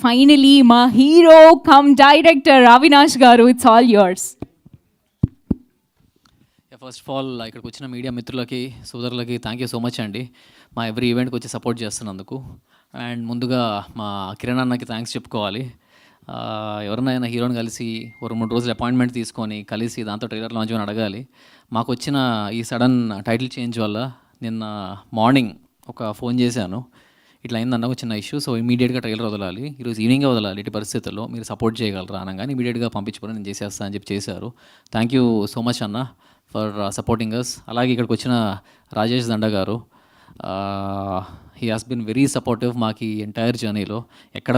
Finally మా hero come director Avinash గారు, it's all yours. First of all ఇక్కడికి వచ్చిన మీడియా మిత్రులకి, సోదరులకి థ్యాంక్ యూ సో మచ్ అండి, మా ఎవ్రీ ఈవెంట్కి వచ్చి సపోర్ట్ చేస్తున్నందుకు. అండ్ ముందుగా మా కిరణ్ అన్నకి థ్యాంక్స్ చెప్పుకోవాలి. ఎవరినైనా హీరోని కలిసి ఒక 3 రోజులు అపాయింట్మెంట్ తీసుకొని కలిసి దాంతో ట్రైలర్ లాంచ్ అని అడగాలి. మాకు వచ్చిన ఈ సడన్ టైటిల్ చేంజ్ వల్ల నిన్న మార్నింగ్ ఒక ఫోన్ చేశాను, ఇట్లా అయిందన్న ఒక చిన్న ఇష్యూ, సో ఇమీడియట్గా ట్రైలర్ వదలాలి, ఈరోజు ఈవినింగే వదలాలి, ఇటు పరిస్థితుల్లో మీరు సపోర్ట్ చేయగలరా అనగానే ఇమీడియట్గా పంపించుకొని నేను చేసేస్తా అని చెప్పి చేశారు. థ్యాంక్ యూ సో మచ్ అన్న ఫర్ సపోర్టింగ్ అస్. అలాగే ఇక్కడికి వచ్చిన రాజేష్ దండ గారు, he has been very supportive మాకు ఈ ఎంటైర్ జర్నీలో.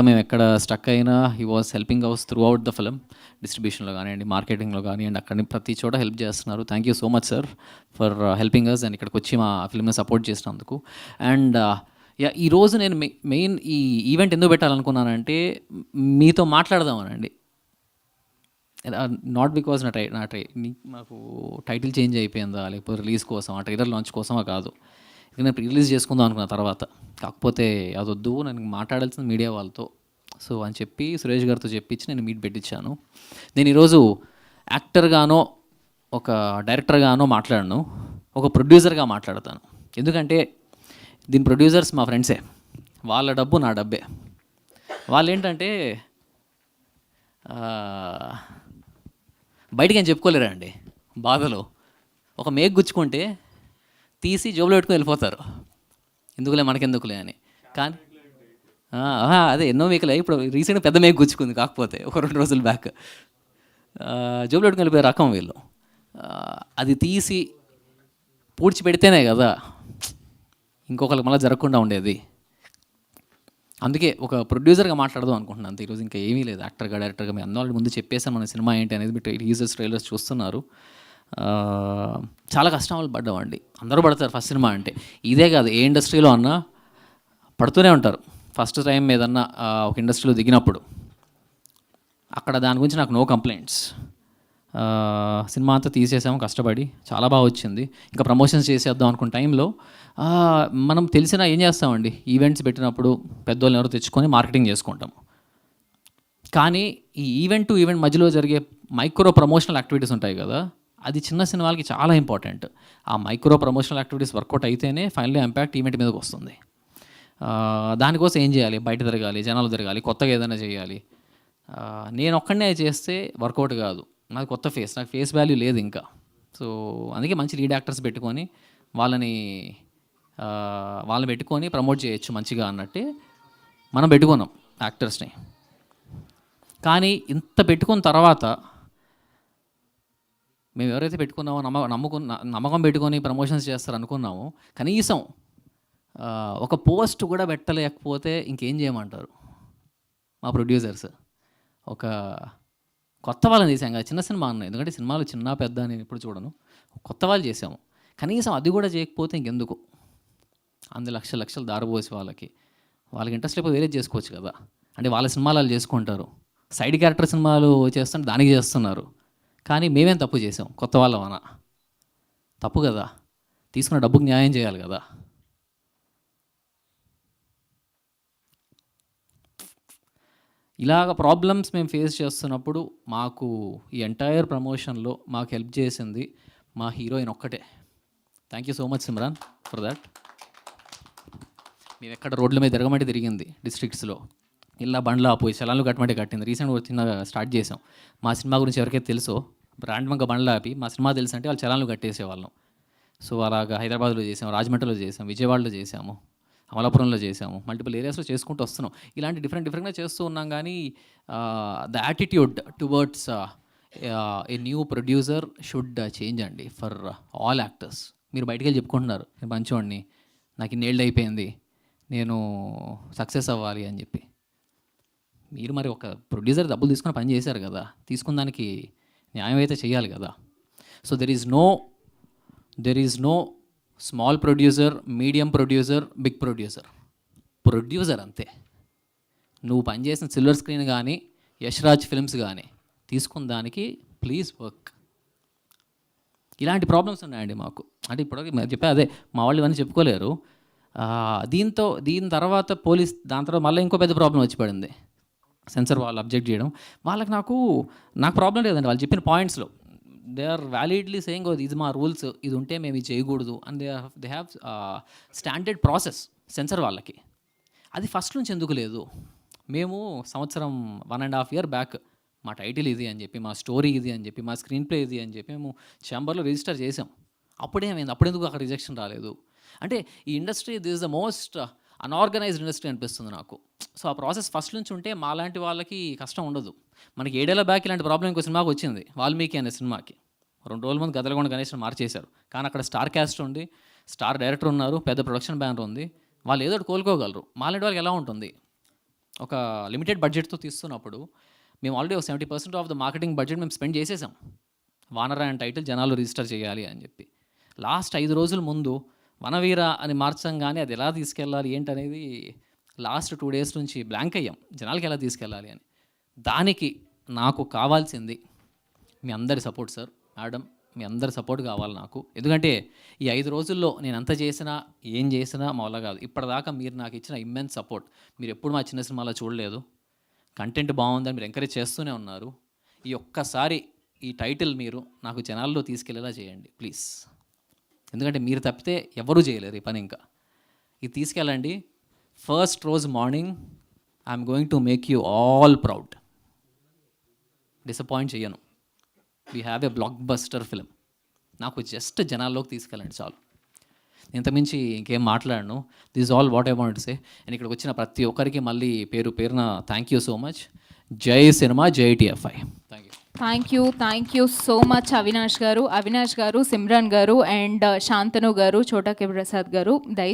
మేము ఎక్కడ స్టక్ అయినా he was helping ours throughout the film, డిస్ట్రిబ్యూషన్లో కానివ్వండి, మార్కెటింగ్లో కానివ్వండి, అక్కడ ప్రతి చోట హెల్ప్ చేస్తున్నారు. Thank you so much sir for helping us and ఇక్కడికి వచ్చి మా ఫిల్మ్ని సపోర్ట్ చేసినందుకు. అండ్ ఈరోజు నేను మెయిన్ ఈ ఈవెంట్ ఎందుకు పెట్టాలనుకున్నానంటే మీతో మాట్లాడదామనండి. నాట్ బికాజ్ మాకు టైటిల్ చేంజ్ అయిపోయిందా, లేకపోతే రిలీజ్ కోసం, ఆ ట్రైలర్ లాంచ్ కోసమా కాదు. ఇది నేను రిలీజ్ చేసుకుందాం అనుకున్న తర్వాత, కాకపోతే అదొద్దు, నేను మాట్లాడాల్సిన మీడియా వాళ్ళతో సో అని చెప్పి సురేష్ గారితో చెప్పించి నేను మీట్ పెట్టించాను. నేను ఈరోజు యాక్టర్గానో ఒక డైరెక్టర్గానో మాట్లాడను, ఒక ప్రొడ్యూసర్గా మాట్లాడతాను. ఎందుకంటే దీని ప్రొడ్యూసర్స్ మా ఫ్రెండ్సే, వాళ్ళ డబ్బు నా డబ్బే. వాళ్ళు ఏంటంటే బయటికి ఏం చెప్పుకోలేరా అండి, బాధలో ఒక మేక్ గుచ్చుకుంటే తీసి జోబులో పెట్టుకుని వెళ్ళిపోతారు, ఎందుకులే మనకెందుకులే అని. కానీ అదే ఎన్నో మేకలే, ఇప్పుడు రీసెంట్గా పెద్ద మేక్ గుచ్చుకుంది, కాకపోతే ఒక 2 రోజుల బ్యాక్ జోబులో పెట్టుకుని వెళ్ళిపోయే రకం వీళ్ళు. అది తీసి పూడ్చి పెడితేనే కదా ఇంకొకరికి మళ్ళీ జరగకుండా ఉండేది. అందుకే ఒక ప్రొడ్యూసర్గా మాట్లాడదాం అనుకుంటున్నాను అంతే ఈరోజు, ఇంకా ఏమీ లేదు. యాక్టర్గా డైరెక్టర్గా మీ అందరూ ముందు చెప్పేసాను మన సినిమా ఏంటి అనేది, మీరు టీజర్స్ ట్రైలర్స్ చూస్తున్నారు. చాలా కష్టాలు పడ్డామండి, అందరూ పడతారు ఫస్ట్ సినిమా అంటే. ఇదే కాదు, ఏ ఇండస్ట్రీలో అన్నా పడుతూనే ఉంటారు ఫస్ట్ టైం ఏదన్నా ఒక ఇండస్ట్రీలో దిగినప్పుడు. అక్కడ దాని గురించి నాకు నో కంప్లైంట్స్. సినిమా అంతా తీసేసాము కష్టపడి, చాలా బాగా వచ్చింది. ఇంకా ప్రమోషన్స్ చేసేద్దాం అనుకున్న టైంలో మనం తెలిసినా ఏం చేస్తామండి, ఈవెంట్స్ పెట్టినప్పుడు పెద్దోళ్ళని ఎవరు తెచ్చుకొని మార్కెటింగ్ చేసుకుంటాం. కానీ ఈ ఈవెంట్ టు ఈవెంట్ మధ్యలో జరిగే మైక్రో ప్రమోషనల్ యాక్టివిటీస్ ఉంటాయి కదా, అది చిన్న సినిమాలకి చాలా ఇంపార్టెంట్. ఆ మైక్రో ప్రమోషనల్ యాక్టివిటీస్ వర్కౌట్ అయితేనే ఫైనల్లీ ఇంపాక్ట్ ఈవెంట్ మీదకి వస్తుంది. దానికోసం ఏం చేయాలి, బయట తిరగాలి, జనాలు తిరగాలి, కొత్తగా ఏదైనా చేయాలి. నేను ఒక్కడనే చేస్తే వర్కౌట్ కాదు, నాకు కొత్త ఫేస్, నాకు ఫేస్ వాల్యూ లేదు ఇంకా. సో అందుకే మంచి లీడ్ యాక్టర్స్ పెట్టుకొని వాళ్ళని పెట్టుకొని ప్రమోట్ చేయొచ్చు మంచిగా అన్నట్టే మనం పెట్టుకున్నాం యాక్టర్స్ని. కానీ ఇంత పెట్టుకున్న తర్వాత మేము ఎవరైతే పెట్టుకున్నామో నమ్మకం పెట్టుకొని ప్రమోషన్స్ చేస్తారు అనుకున్నామో, కనీసం ఒక పోస్ట్ కూడా పెట్టలేకపోతే ఇంకేం చేయమంటారు మా ప్రొడ్యూసర్స్. ఒక కొత్త వాళ్ళని చేసాం కదా, చిన్న సినిమా అన్న, ఎందుకంటే సినిమాలు చిన్న పెద్ద అని ఎప్పుడు చూడను, కొత్త వాళ్ళు చేసాము. కనీసం అది కూడా చేయకపోతే ఇంకెందుకు, అందు లక్షలు దారబోసి వాళ్ళకి ఇంట్రెస్ట్ లేకపోతే వేరే చేసుకోవచ్చు కదా. అంటే వాళ్ళ సినిమాలు వాళ్ళు చేసుకుంటారు, సైడ్ క్యారెక్టర్ సినిమాలు చేస్తుంటే దానికి చేస్తున్నారు. కానీ మేమేం తప్పు చేసాం, కొత్త వాళ్ళమన తప్పు కదా, తీసుకున్న డబ్బుకి న్యాయం చేయాలి కదా. ఇలాగ ప్రాబ్లమ్స్ మేము ఫేస్ చేస్తున్నప్పుడు మాకు ఈ ఎంటైర్ ప్రమోషన్లో మాకు హెల్ప్ చేసింది మా హీరోయిన్ ఒక్కటే. Thank you so much Simran for that. మేము ఎక్కడ రోడ్ల మీద తిరగమంటే తిరిగింది, డిస్ట్రిక్ట్స్లో ఇలా బండ్లు ఆపోయి చలాన్లు కట్టమంటే కట్టింది. రీసెంట్గా చిన్నగా స్టార్ట్ చేసాం, మా సినిమా గురించి ఎవరికైతే తెలుసో బ్రాండ్మంగా బండ్లు ఆపి మా సినిమా తెలుసు అంటే వాళ్ళు చలాన్లు కట్టేసేవాళ్ళం. సో అలాగా హైదరాబాద్లో చేసాము, రాజమండ్రిలో చేసాము, విజయవాడలో చేసాము, అమలాపురంలో చేసాము, మల్టిపుల్ ఏరియాస్లో చేసుకుంటూ వస్తున్నాం. ఇలాంటి డిఫరెంట్గా చేస్తూ ఉన్నాం. కానీ the attitude towards a new producer should change అండి ఫర్ ఆల్ యాక్టర్స్. మీరు బయటికి వెళ్ళి చెప్పుకుంటున్నారు నేను మంచివాడిని, నాకు ఇన్నేళ్ళు అయిపోయింది, నేను సక్సెస్ అవ్వాలి అని చెప్పి. మీరు మరి ఒక ప్రొడ్యూసర్ డబ్బులు తీసుకుని పని చేశారు కదా, తీసుకున్న దానికి న్యాయం అయితే చేయాలి కదా. So there is no small producer, medium producer, big producer అంతే. నువ్వు పనిచేసిన సిల్వర్ స్క్రీన్ కానీ యశ్రాజ్ ఫిల్మ్స్ కానీ తీసుకున్న దానికి ప్లీజ్ వర్క్. ఇలాంటి ప్రాబ్లమ్స్ ఉన్నాయండి మాకు. అంటే ఇప్పుడు చెప్పా అదే, మా వాళ్ళు ఇవన్నీ చెప్పుకోలేరు. దీని తర్వాత దాని తర్వాత మళ్ళీ ఇంకో పెద్ద ప్రాబ్లం వచ్చి పడింది, సెన్సర్ వాళ్ళు అబ్జెక్ట్ చేయడం, వాళ్ళకి నాకు ప్రాబ్లం లేదండి. వాళ్ళు చెప్పిన పాయింట్స్లో దే ఆర్ వ్యాలిడ్లీ సేయింగ్ ఇది మా రూల్స్, ఇది ఉంటే మేము ఇది చేయకూడదు and they have standard process sensor వాళ్ళకి. అది ఫస్ట్ నుంచి ఎందుకు లేదు? మేము సంవత్సరం 1.5 year బ్యాక్ మా టైటిల్ ఇది అని చెప్పి, మా స్టోరీ ఇది అని చెప్పి, మా స్క్రీన్ ప్లే ఇది అని చెప్పి మేము ఛాంబర్లో రిజిస్టర్ చేసాం. అప్పుడేమైంది? అప్పుడెందుకు అక్కడ రిజెక్షన్ రాలేదు? అంటే ఈ industry this is the most unorganised industry అనిపిస్తుంది నాకు. సో ఆ ప్రాసెస్ ఫస్ట్ నుంచి ఉంటే మాలాంటి వాళ్ళకి కష్టం ఉండదు. మనకి 7 ఏళ్ల బ్యాక్ ఇలాంటి ప్రాబ్లం ఇంకో సినిమాకి వచ్చింది, వాల్మీకి అనే సినిమాకి. 2 రోజుల ముందు గదలగొండ గణేష్ని మార్చేశారు. కానీ అక్కడ స్టార్ క్యాస్ట్ ఉంది, స్టార్ డైరెక్టర్ ఉన్నారు, పెద్ద ప్రొడక్షన్ బ్యానర్ ఉంది, వాళ్ళు ఏదో ఒకటి కోలుకోగలరు. మాలాంటి వాళ్ళకి ఎలా ఉంటుంది? ఒక లిమిటెడ్ బడ్జెట్తో తీస్తున్నప్పుడు మేము ఆల్రెడీ ఒక 70% ఆఫ్ ద మార్కెటింగ్ బడ్జెట్ మేము స్పెండ్ చేసేసాం. వానర అండ్ టైటిల్ జనాలు రిజిస్టర్ చేయాలి అని చెప్పి. లాస్ట్ 5 రోజుల ముందు వనవీర అని మార్చంగానే అది ఎలా తీసుకెళ్ళాలి ఏంటనేది లాస్ట్ 2 days నుంచి బ్లాంక్ అయ్యాం, జనాలకి ఎలా తీసుకెళ్ళాలి అని. దానికి నాకు కావాల్సింది మీ అందరి సపోర్ట్ సార్, మేడం, మీ అందరి సపోర్ట్ కావాలి నాకు. ఎందుకంటే ఈ 5 రోజుల్లో నేను ఎంత చేసినా ఏం చేసినా మా వల్ల కాదు. ఇప్పటిదాకా మీరు నాకు ఇచ్చిన ఇమ్మెన్స్ సపోర్ట్, మీరు ఎప్పుడు మా చిన్న సినిమాలో చూడలేదు, కంటెంట్ బాగుందని మీరు ఎంకరేజ్ చేస్తూనే ఉన్నారు. ఈ ఒక్కసారి ఈ టైటిల్ మీరు నాకు జనాల్లో తీసుకెళ్ళేలా చేయండి ప్లీజ్. ఎందుకంటే మీరు తప్పితే ఎవరూ చేయలేరు ఈ పని. ఇంకా ఇది తీసుకెళ్ళండి. ఫస్ట్ రోజు morning I'm going to make you all proud. Disappoint చేయను. We have a blockbuster film. నాకు జస్ట్ జనాల్లోకి తీసుకెళ్ళండి చాలు. ఇంతమించి ఇంకేం మాట్లాడను. This all what I want to say. నేను ఇక్కడికి వచ్చిన ప్రతి ఒక్కరికి మళ్ళీ పేరు పేరున థ్యాంక్ యూ సో మచ్. జై సినిమా, జై TFI. Thank you. Thank you so much Avinash గారు, సిమ్రాన్ గారు అండ్ శాంతను గారు, చోటా కే ప్రసాద్ గారు. దయచేసి